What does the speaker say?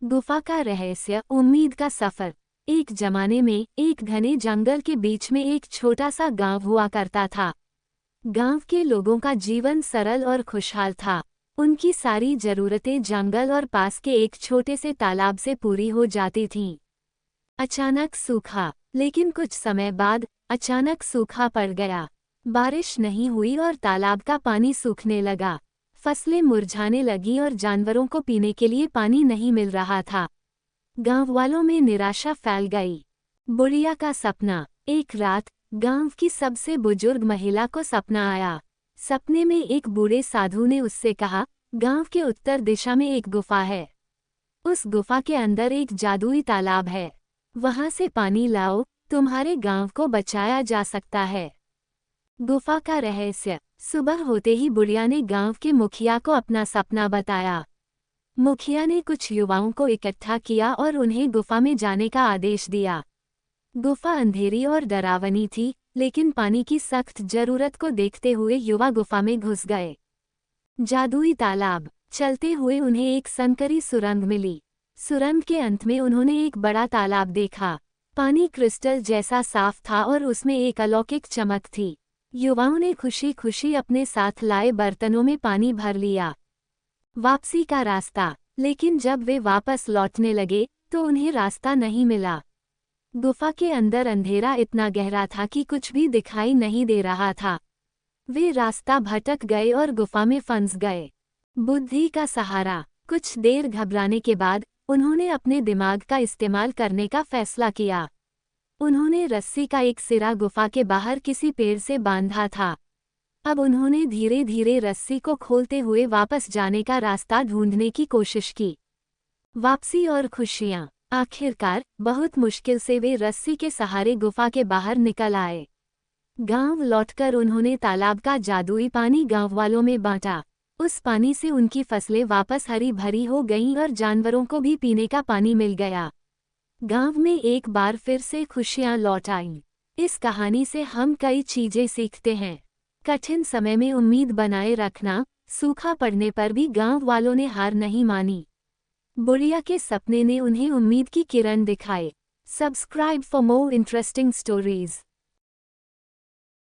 गुफा का रहस्य, उम्मीद का सफर। एक जमाने में एक घने जंगल के बीच में एक छोटा सा गांव हुआ करता था। गांव के लोगों का जीवन सरल और खुशहाल था। उनकी सारी जरूरतें जंगल और पास के एक छोटे से तालाब से पूरी हो जाती थीं। अचानक सूखा। लेकिन कुछ समय बाद अचानक सूखा पड़ गया। बारिश नहीं हुई और तालाब का पानी सूखने लगा। फसलें मुरझाने लगी और जानवरों को पीने के लिए पानी नहीं मिल रहा था। गांव वालों में निराशा फैल गई। बुढ़िया का सपना। एक रात गांव की सबसे बुजुर्ग महिला को सपना आया। सपने में एक बूढ़े साधु ने उससे कहा, गांव के उत्तर दिशा में एक गुफा है। उस गुफा के अंदर एक जादुई तालाब है। वहां से पानी लाओ, तुम्हारे गांव को बचाया जा सकता है। गुफा का रहस्य। सुबह होते ही बुढ़िया ने गांव के मुखिया को अपना सपना बताया। मुखिया ने कुछ युवाओं को इकट्ठा किया और उन्हें गुफा में जाने का आदेश दिया। गुफा अंधेरी और डरावनी थी, लेकिन पानी की सख्त जरूरत को देखते हुए युवा गुफा में घुस गए। जादुई तालाब। चलते हुए उन्हें एक संकरी सुरंग मिली। सुरंग के अंत में उन्होंने एक बड़ा तालाब देखा। पानी क्रिस्टल जैसा साफ था और उसमें एक अलौकिक चमक थी। युवाओं ने खुशी खुशी अपने साथ लाए बर्तनों में पानी भर लिया। वापसी का रास्ता। लेकिन जब वे वापस लौटने लगे तो उन्हें रास्ता नहीं मिला। गुफा के अंदर अंधेरा इतना गहरा था कि कुछ भी दिखाई नहीं दे रहा था। वे रास्ता भटक गए और गुफा में फंस गए। बुद्धि का सहारा। कुछ देर घबराने के बाद उन्होंने अपने दिमाग का इस्तेमाल करने का फैसला किया। उन्होंने रस्सी का एक सिरा गुफा के बाहर किसी पेड़ से बांधा था। अब उन्होंने धीरे धीरे रस्सी को खोलते हुए वापस जाने का रास्ता ढूंढने की कोशिश की। वापसी और खुशियां। आखिरकार बहुत मुश्किल से वे रस्सी के सहारे गुफा के बाहर निकल आए। गांव लौटकर उन्होंने तालाब का जादुई पानी गांव वालों में बांटा। उस पानी से उनकी फसलें वापस हरी भरी हो गईं और जानवरों को भी पीने का पानी मिल गया। गांव में एक बार फिर से खुशियां लौट आईं। इस कहानी से हम कई चीजें सीखते हैं। कठिन समय में उम्मीद बनाए रखना। सूखा पड़ने पर भी गांव वालों ने हार नहीं मानी। बुढ़िया के सपने ने उन्हें उम्मीद की किरण दिखाए। Subscribe for more interesting stories.